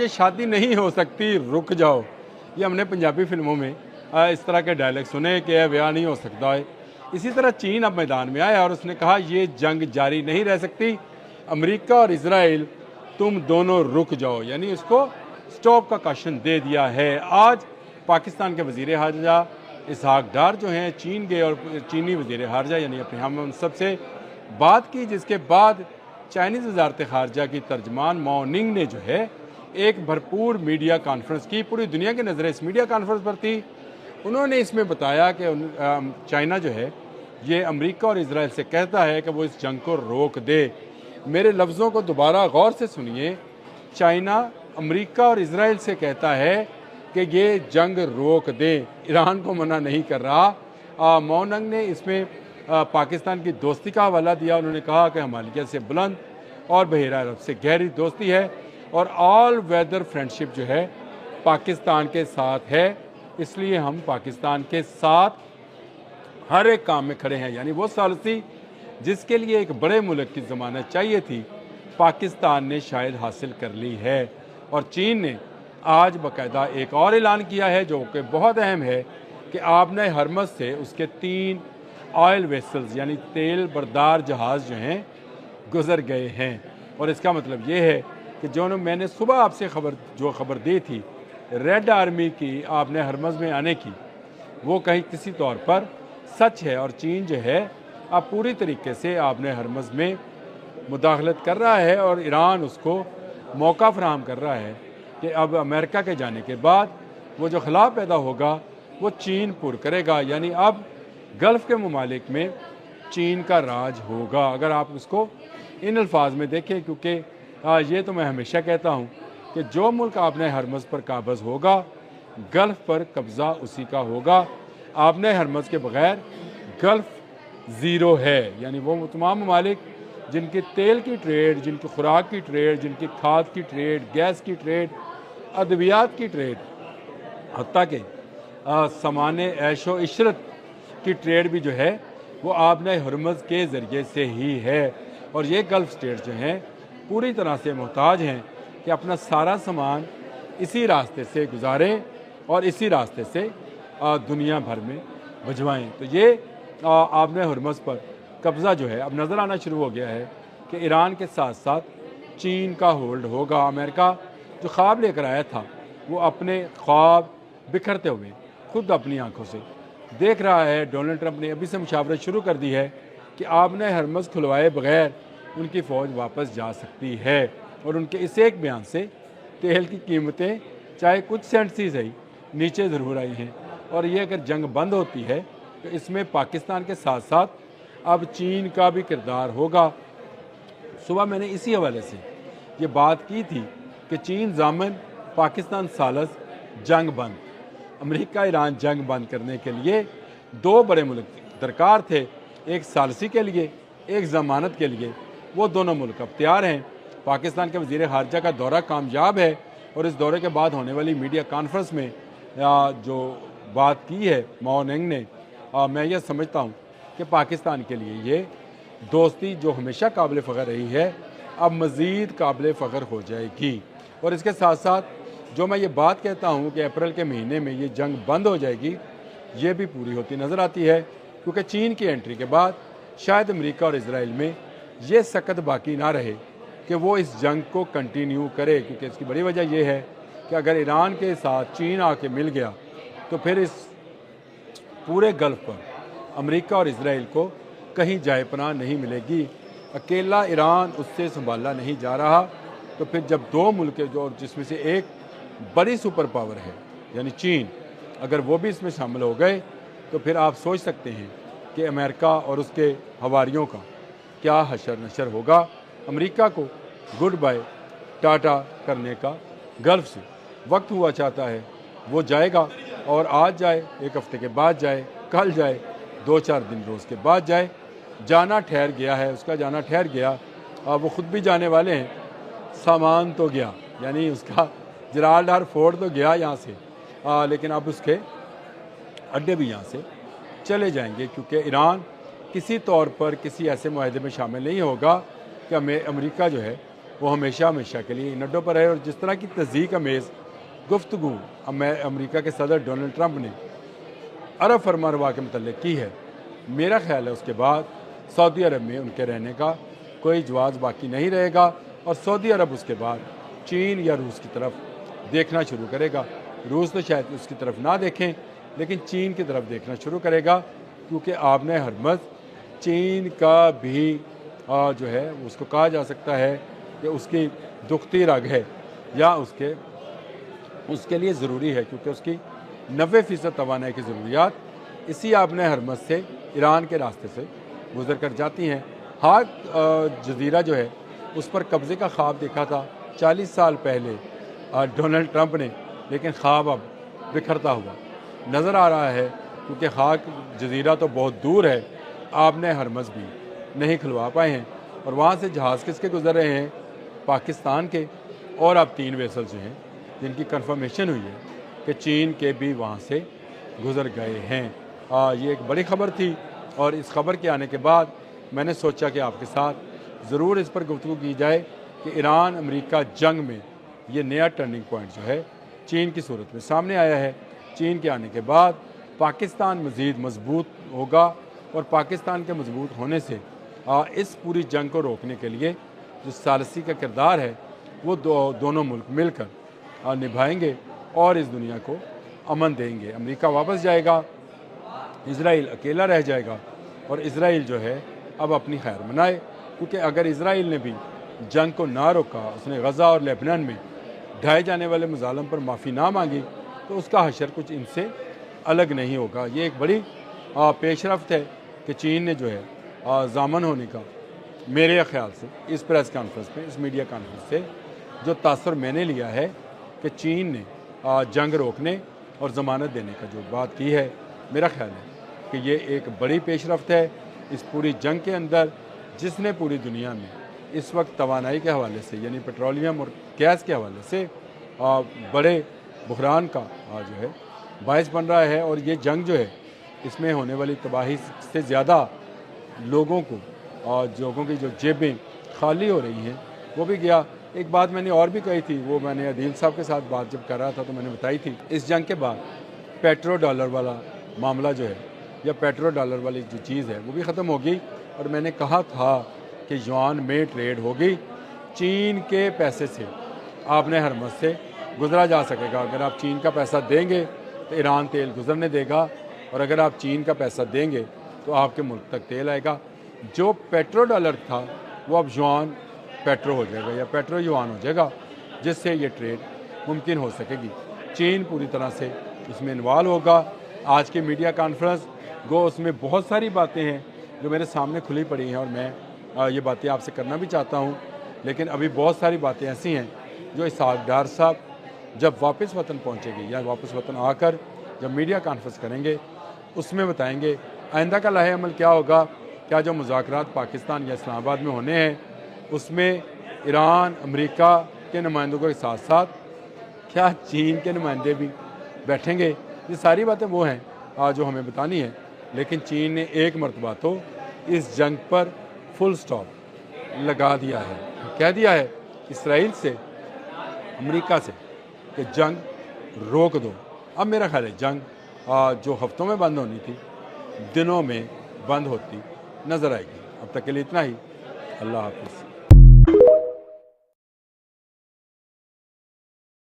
ये शादी नहीं हो सकती, रुक जाओ। ये हमने पंजाबी फिल्मों में इस तरह के डायलॉग सुने कि ब्याह नहीं हो सकता है। इसी तरह चीन अब मैदान में आया और उसने कहा ये जंग जारी नहीं रह सकती, अमेरिका और इजराइल तुम दोनों रुक जाओ, यानी उसको स्टॉप का कॉशन दे दिया है। आज पाकिस्तान के वज़ीर हारजा इसहाक डार जो हैं चीन गए और चीनी वज़ीर हारजा यानी अपने हम मनसब से बात की, जिसके बाद चाइनीज़ वजारत खारजा की तर्जमान मो निंग ने जो है एक भरपूर मीडिया कॉन्फ्रेंस की। पूरी दुनिया की नज़रें इस मीडिया कॉन्फ्रेंस पर थी। उन्होंने इसमें बताया कि चाइना जो है ये अमेरिका और इजराइल से कहता है कि वो इस जंग को रोक दे। मेरे लफ्ज़ों को दोबारा गौर से सुनिए। चाइना अमेरिका और इजराइल से कहता है कि ये जंग रोक दे, ईरान को मना नहीं कर रहा। मो निंग ने इसमें पाकिस्तान की दोस्ती का हवाला दिया। उन्होंने कहा कि हिमालय से बुलंद और बहरा अरब से गहरी दोस्ती है और ऑल वेदर फ्रेंडशिप जो है पाकिस्तान के साथ है, इसलिए हम पाकिस्तान के साथ हर एक काम में खड़े हैं। यानी वो सॉलिसी जिसके लिए एक बड़े मुल्क की ज़मानत चाहिए थी, पाकिस्तान ने शायद हासिल कर ली है। और चीन ने आज बाकायदा एक और ऐलान किया है जो कि बहुत अहम है कि आपने हरमज़ से उसके 3 ऑयल वेसल्स यानी तेल बरदार जहाज़ जो हैं गुज़र गए हैं। और इसका मतलब ये है कि जो मैंने सुबह आपसे खबर दी थी रेड आर्मी की आपने हरमज़ में आने की, वो कहीं किसी तौर पर सच है। और चीन जो है अब पूरी तरीके से आपने हरमज़ में मुदाखलत कर रहा है और ईरान उसको मौका फराहम कर रहा है कि अब अमेरिका के जाने के बाद वो जो खिलाफ पैदा होगा वो चीन पुर करेगा। यानी अब गल्फ़ के ममालिक में चीन का राज होगा, अगर आप उसको इन अल्फाज में देखें। क्योंकि ये तो मैं हमेशा कहता हूँ कि जो मुल्क आपने हरमज़ पर काबज़ होगा, गल्फ़ पर कब्ज़ा उसी का होगा। आपने हरमज़ के बग़ैर गल्फ़ ज़ीरो है। यानी वो तमाम ममालिक जिनकी तेल की ट्रेड, जिनकी खुराक की ट्रेड, जिनकी खाद की ट्रेड, गैस की ट्रेड, अद्वियात की ट्रेड, हत्ता के सामान ऐशो इशरत की ट्रेड भी जो है वो आपने हरमज़ के ज़रिए से ही है। और ये गल्फ़ स्टेट जो हैं पूरी तरह से मोहताज हैं कि अपना सारा सामान इसी रास्ते से गुजारें और इसी रास्ते से दुनिया भर में भिजवाएँ। तो ये आपने हरमज़ पर कब्ज़ा जो है अब नज़र आना शुरू हो गया है कि ईरान के साथ साथ चीन का होल्ड होगा। अमेरिका जो ख्वाब लेकर आया था वो अपने ख्वाब बिखरते हुए खुद अपनी आंखों से देख रहा है। डोनाल्ड ट्रंप ने अभी से मुशावरत शुरू कर दी है कि आपने हरमज़ खुलवाए बगैर उनकी फ़ौज वापस जा सकती है। और उनके इस एक बयान से तेल की कीमतें चाहे कुछ सेंट सी सही नीचे ज़रूर आई हैं। और ये अगर जंग बंद होती है तो इसमें पाकिस्तान के साथ साथ अब चीन का भी किरदार होगा। सुबह मैंने इसी हवाले से ये बात की थी कि चीन जामन, पाकिस्तान सालस, जंग बंद। अमेरिका ईरान जंग बंद करने के लिए 2 बड़े मुल्क दरकार थे, एक सालसी के लिए, एक ज़मानत के लिए। वो दोनों मुल्क अब तैयार हैं। पाकिस्तान के वज़ीर ख़ारजा का दौरा कामयाब है और इस दौरे के बाद होने वाली मीडिया कॉन्फ्रेंस में जो बात की है मो निंग ने, मैं ये समझता हूँ कि पाकिस्तान के लिए ये दोस्ती जो हमेशा काबिल फ़ख्र रही है अब मज़ीद काबिल फ़ख्र हो जाएगी। और इसके साथ साथ जो मैं ये बात कहता हूँ कि अप्रैल के महीने में ये जंग बंद हो जाएगी, ये भी पूरी होती नज़र आती है। क्योंकि चीन की एंट्री के बाद शायद अमेरिका और इजराइल में ये सकत बाकी ना रहे कि वो इस जंग को कंटिन्यू करे। क्योंकि इसकी बड़ी वजह यह है कि अगर ईरान के साथ चीन आके मिल गया तो फिर इस पूरे गल्फ़ पर अमेरिका और इजराइल को कहीं जाए पनाह नहीं मिलेगी। अकेला ईरान उससे संभाला नहीं जा रहा। तो फिर जब 2 मुल्क जो जिसमें से एक बड़ी सुपर पावर है यानी चीन, अगर वो भी इसमें शामिल हो गए तो फिर आप सोच सकते हैं कि अमेरिका और उसके हवारियों का क्या हशर नशर होगा। अमेरिका को गुड बाय टाटा करने का गल्फ़ से वक्त हुआ चाहता है, वो जाएगा और आज जाए, 1 हफ़्ते के बाद जाए, कल जाए, 2-4 दिन रोज़ के बाद जाए। जाना ठहर गया है, उसका जाना ठहर गया। वो ख़ुद भी जाने वाले हैं, सामान तो गया, यानी उसका जिब्राल्टर फोर्ट तो गया यहाँ से, लेकिन अब उसके अड्डे भी यहाँ से चले जाएंगे। क्योंकि ईरान किसी तौर पर किसी ऐसे मुआहदे में शामिल नहीं होगा कि अमेरिका जो है वो हमेशा हमेशा के लिए इन अड्डों पर है। और जिस तरह की तज़ीक अमेज़ गुफ्तगू अमेरिका के सदर डोनाल्ड ट्रंप ने अरब फरमानरवा के मतलब की है, मेरा ख्याल है उसके बाद सऊदी अरब में उनके रहने का कोई जवाज़ बाकी नहीं रहेगा और सऊदी अरब उसके बाद चीन या रूस की तरफ देखना शुरू करेगा। रूस तो शायद उसकी तरफ ना देखें, लेकिन चीन की तरफ देखना शुरू करेगा, क्योंकि आपने हरमज़ चीन का भी जो है उसको कहा जा सकता है कि उसकी दुखती रग है, या उसके लिए ज़रूरी है, क्योंकि उसकी 90% तवानाई की ज़रूरियात इसी आपने हरमज़ से ईरान के रास्ते से गुजर कर जाती हैं। हाक जजीरा जो है उस पर कब्ज़े का ख्वाब देखा था 40 साल पहले डोनाल्ड ट्रंप ने, लेकिन ख्वाब अब बिखरता हुआ नज़र आ रहा है, क्योंकि हाक जजीरा तो बहुत दूर है, आपने हरमज़ भी नहीं खुलवा पाए हैं। और वहाँ से जहाज़ किसके गुजर रहे हैं? पाकिस्तान के। और अब 3 वेसल जो हैं जिनकी कंफर्मेशन हुई है कि चीन के भी वहाँ से गुज़र गए हैं। ये एक बड़ी ख़बर थी, और इस खबर के आने के बाद मैंने सोचा कि आपके साथ ज़रूर इस पर गुफ्तगू की जाए कि ईरान अमेरिका जंग में ये नया टर्निंग पॉइंट जो है चीन की सूरत में सामने आया है। चीन के आने के बाद पाकिस्तान मज़ीद मजबूत होगा, और पाकिस्तान के मजबूत होने से इस पूरी जंग को रोकने के लिए जो सालसी का किरदार है वो दोनों मुल्क मिलकर निभाएंगे और इस दुनिया को अमन देंगे। अमेरिका वापस जाएगा, इज़राइल अकेला रह जाएगा, और इज़राइल जो है अब अपनी खैर मनाए, क्योंकि अगर इज़राइल ने भी जंग को ना रोका, उसने गज़ा और लेबनान में ढाए जाने वाले मुजालम पर माफ़ी ना मांगी, तो उसका हशर कुछ इनसे अलग नहीं होगा। ये एक बड़ी पेशरफ्त है कि चीन ने जो है ज़ामन होने का, मेरे ख्याल से इस प्रेस कॉन्फ्रेंस में, इस मीडिया कॉन्फ्रेंस से जो तासर मैंने लिया है कि चीन ने जंग रोकने और ज़मानत देने का जो बात की है, मेरा ख्याल है कि ये एक बड़ी पेशरफ्त है इस पूरी जंग के अंदर, जिसने पूरी दुनिया में इस वक्त तवानाई के हवाले से, यानी पेट्रोलियम और गैस के हवाले से बड़े बुहरान का जो है बायस बन रहा है। और ये जंग जो है इसमें होने वाली तबाही से ज़्यादा लोगों को, और लोगों की जो जेबें खाली हो रही हैं वो भी गया। एक बात मैंने और भी कही थी, वो मैंने अदील साहब के साथ बात जब कर रहा था तो मैंने बताई थी, इस जंग के बाद पेट्रो डॉलर वाला मामला जो है, या पेट्रो डॉलर वाली जो चीज़ है वो भी ख़त्म होगी। और मैंने कहा था कि युआन में ट्रेड होगी, चीन के पैसे से आपने हरमज़ से गुजरा जा सकेगा। अगर आप चीन का पैसा देंगे तो ईरान तेल गुजरने देगा, और अगर आप चीन का पैसा देंगे तो आपके मुल्क तक तेल आएगा। जो पेट्रो डॉलर था वो अब युआन पेट्रो हो जाएगा, या पेट्रो युआन हो जाएगा, जिससे ये ट्रेड मुमकिन हो सकेगी। चीन पूरी तरह से इसमें इन्वॉल्व होगा। आज की मीडिया कॉन्फ्रेंस गो, उसमें बहुत सारी बातें हैं जो मेरे सामने खुली पड़ी हैं, और मैं ये बातें आपसे करना भी चाहता हूँ, लेकिन अभी बहुत सारी बातें ऐसी हैं जो इसहाक डार साहब जब वापस वतन पहुँचेगी, या वापस वतन आकर जब मीडिया कॉन्फ्रेंस करेंगे, उसमें बताएंगे आइंदा का लाहे अमल क्या होगा। क्या जो मुज़ाकरात पाकिस्तान या इस्लामाबाद में होने हैं उसमें ईरान अमेरिका के नुमाइंदों के साथ साथ क्या चीन के नुमाइंदे भी बैठेंगे? ये सारी बातें वो हैं जो हमें बतानी है। लेकिन चीन ने एक मरतबा तो इस जंग पर फुल स्टॉप लगा दिया है, कह दिया है इसराइल से, अमेरिका से कि जंग रोक दो। अब मेरा ख्याल है जंग जो हफ्तों में बंद होनी थी, दिनों में बंद होती नज़र आएगी। अब तक के लिए इतना ही। अल्लाह हाफ़िज़।